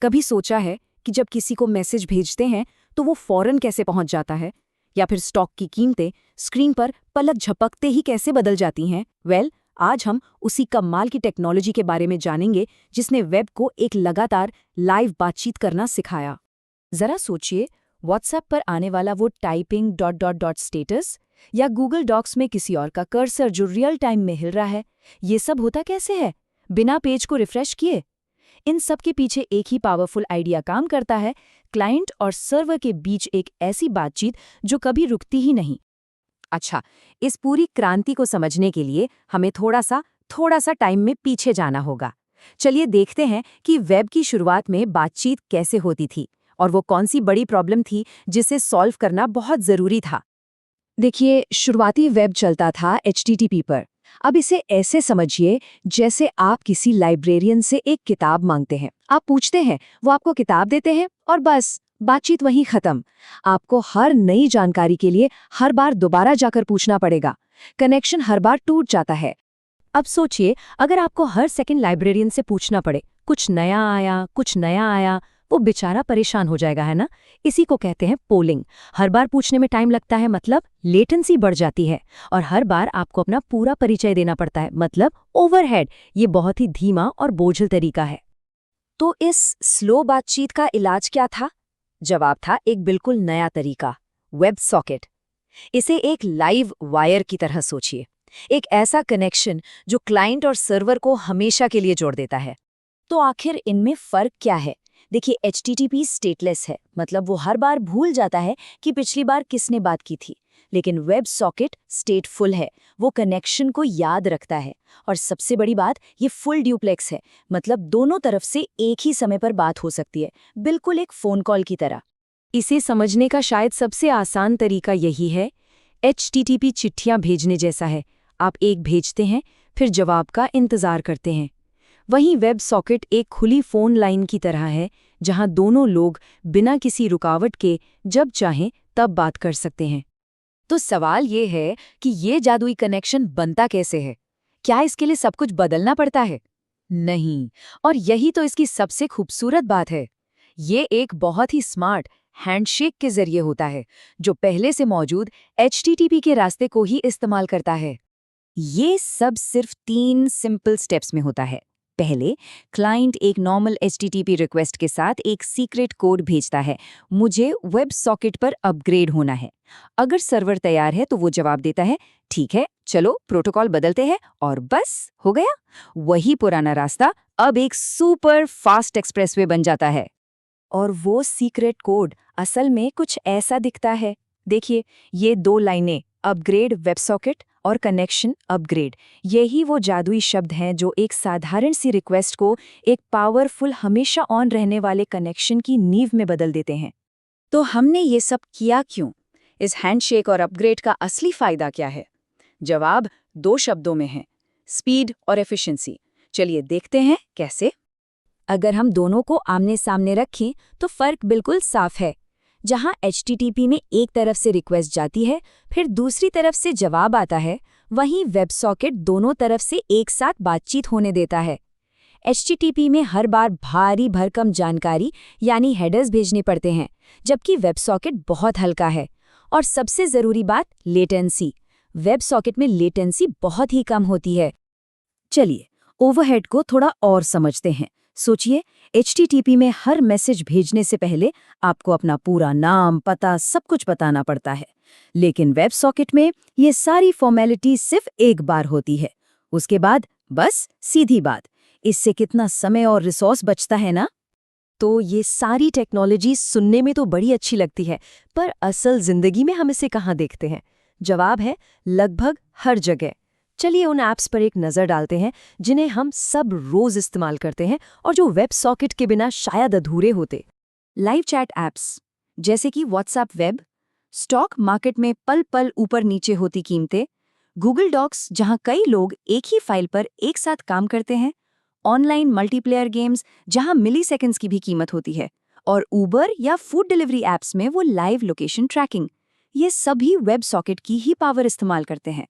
कभी सोचा है कि जब किसी को मैसेज भेजते हैं तो वो फौरन कैसे पहुंच जाता है? या फिर स्टॉक की कीमतें स्क्रीन पर पलक झपकते ही कैसे बदल जाती हैं? आज हम उसी कमाल की टेक्नोलॉजी के बारे में जानेंगे जिसने वेब को एक लगातार लाइव बातचीत करना सिखाया। जरा सोचिए, व्हाट्सएप पर आने वाला वो typing dot dot dot status या गूगल डॉक्स में किसी और का कर्सर जो रियल टाइम में हिल रहा है, ये सब होता कैसे है बिना पेज को रिफ्रेश किए? इन सब के पीछे एक ही पावरफुल आइडिया काम करता है, क्लाइंट और सर्वर के बीच एक ऐसी बातचीत जो कभी रुकती ही नहीं। अच्छा, इस पूरी क्रांति को समझने के लिए हमें थोड़ा सा टाइम में पीछे जाना होगा। चलिए देखते हैं कि वेब की शुरुआत में बातचीत कैसे होती थी और वो कौन सी बड़ी प्रॉब्लम थी जिसे सॉल्व करना बहुत जरूरी था। देखिए, शुरुआती वेब चलता था HTTP पर। अब इसे ऐसे समझिए जैसे आप किसी लाइब्रेरियन से एक किताब मांगते हैं। आप पूछते हैं, वो आपको किताब देते हैं और बस बातचीत वहीं खत्म। आपको हर नई जानकारी के लिए हर बार दोबारा जाकर पूछना पड़ेगा। कनेक्शन हर बार टूट जाता है। अब सोचिए, अगर आपको हर सेकंड लाइब्रेरियन से पूछना पड़े, कुछ नया आया, वो बेचारा परेशान हो जाएगा, है ना? इसी को कहते हैं पोलिंग। हर बार पूछने में टाइम लगता है, मतलब लेटेंसी बढ़ जाती है, और हर बार आपको अपना पूरा परिचय देना पड़ता है, मतलब ओवरहेड। ये बहुत ही धीमा और बोझिल तरीका है। तो इस स्लो बातचीत का इलाज क्या था? जवाब था एक बिल्कुल नया तरीका, वेब सॉकेट। इसे एक लाइव वायर की तरह सोचिए, एक ऐसा कनेक्शन जो क्लाइंट और सर्वर को हमेशा के लिए जोड़ देता है। तो आखिर इनमें फर्क क्या है? देखिए, HTTP स्टेटलेस है, मतलब वो हर बार भूल जाता है कि पिछली बार किसने बात की थी। लेकिन वेब सॉकेट स्टेटफुल है, वो कनेक्शन को याद रखता है। और सबसे बड़ी बात, ये फुल ड्यूप्लेक्स है, मतलब दोनों तरफ से एक ही समय पर बात हो सकती है, बिल्कुल एक फोन कॉल की तरह। इसे समझने का शायद सबसे आसान तरीका यही है। HTTP चिट्ठियां भेजने जैसा है। आप एक भेजते हैं, फिर जवाब का इंतजार करते हैं। वहीं वेब सॉकेट एक खुली फोन लाइन की तरह है, जहां दोनों लोग बिना किसी रुकावट के जब चाहें तब बात कर सकते हैं। तो सवाल ये है कि ये जादुई कनेक्शन बनता कैसे है? क्या इसके लिए सब कुछ बदलना पड़ता है? नहीं, और यही तो इसकी सबसे खूबसूरत बात है। ये एक बहुत ही स्मार्ट हैंडशेक के जरिए होता है, जो पहले से मौजूद HTTP के रास्ते को ही इस्तेमाल करता है। ये सब सिर्फ 3 सिंपल स्टेप्स में होता है। पहले, क्लाइंट एक नॉर्मल HTTP रिक्वेस्ट के साथ एक सीक्रेट कोड भेजता है, मुझे वेब सॉकेट पर अपग्रेड होना है। अगर सर्वर तैयार है तो वो जवाब देता है, ठीक है, चलो प्रोटोकॉल बदलते हैं, और बस हो गया। वही पुराना रास्ता अब एक सुपर फास्ट एक्सप्रेसवे बन जाता है। और वो सीक्रेट कोड असल में कुछ ऐसा दिखता है। देखिए, ये 2 लाइनें, अपग्रेड वेब सॉकेट और कनेक्शन अपग्रेड, यही वो जादुई शब्द हैं जो एक साधारण सी रिक्वेस्ट को एक पावरफुल, हमेशा ऑन रहने वाले कनेक्शन की नींव में बदल देते हैं। तो हमने ये सब किया क्यों? इस हैंडशेक और अपग्रेड का असली फायदा क्या है? जवाब 2 शब्दों में है, स्पीड और एफिशिएंसी। चलिए देखते हैं कैसे। अगर हम दोनों को आमने सामने रखें तो फर्क बिल्कुल साफ है। जहां HTTP में एक तरफ से रिक्वेस्ट जाती है, फिर दूसरी तरफ से जवाब आता है, वहीं वेब सॉकेट दोनों तरफ से एक साथ बातचीत होने देता है। HTTP में हर बार भारी भरकम जानकारी यानी हेडर्स भेजने पड़ते हैं, जबकि वेब सॉकेट बहुत हल्का है। और सबसे ज़रूरी बात, लेटेंसी। वेब सॉकेट में लेटेंसी बहुत ही कम होती है। चलिए, ओवरहेड को थोड़ा और समझते हैं। सोचिए, HTTP में हर मैसेज भेजने से पहले आपको अपना पूरा नाम, पता, सब कुछ बताना पड़ता है। लेकिन वेब सॉकेट में ये सारी फॉर्मेलिटी सिर्फ एक बार होती है। उसके बाद बस सीधी बात। इससे कितना समय और रिसोर्स बचता है ना? तो ये सारी टेक्नोलॉजी सुनने में तो बड़ी अच्छी लगती है, पर असल जिंदगी में हम इसे कहाँ देखते हैं? जवाब है, लगभग हर जगह। चलिए उन ऐप्स पर एक नज़र डालते हैं जिन्हें हम सब रोज इस्तेमाल करते हैं और जो वेब सॉकेट के बिना शायद अधूरे होते। लाइव चैट ऐप्स जैसे कि व्हाट्सएप वेब, स्टॉक मार्केट में पल पल ऊपर नीचे होती कीमतें, गूगल डॉक्स जहां कई लोग एक ही फाइल पर एक साथ काम करते हैं, ऑनलाइन मल्टीप्लेयर गेम्स जहां मिलीसेकंड्स की भी कीमत होती है, और ऊबर या फूड डिलीवरी ऐप्स में वो लाइव लोकेशन ट्रैकिंग। ये सभी वेब सॉकेट की ही पावर इस्तेमाल करते हैं।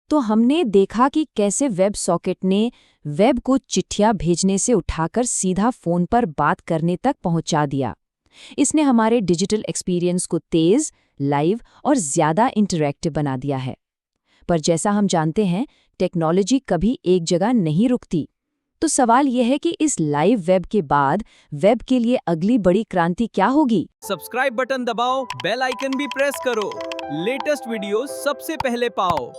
तो हमने देखा कि कैसे वेब सॉकेट ने वेब को चिट्ठियां भेजने से उठाकर सीधा फ़ोन पर बात करने तक पहुंचा दिया। इसने हमारे डिजिटल एक्सपीरियंस को तेज़, लाइव और ज़्यादा इंटरैक्टिव बना दिया है। पर जैसा हम जानते हैं, टेक्नोलॉजी कभी एक जगह नहीं रुकती। तो सवाल यह है कि इस लाइव वेब के बाद वेब के लिए अगली बड़ी क्रांति क्या होगी? सब्सक्राइब बटन दबाओ, बेल आइकन भी प्रेस करो, लेटेस्ट वीडियो सबसे पहले पाओ।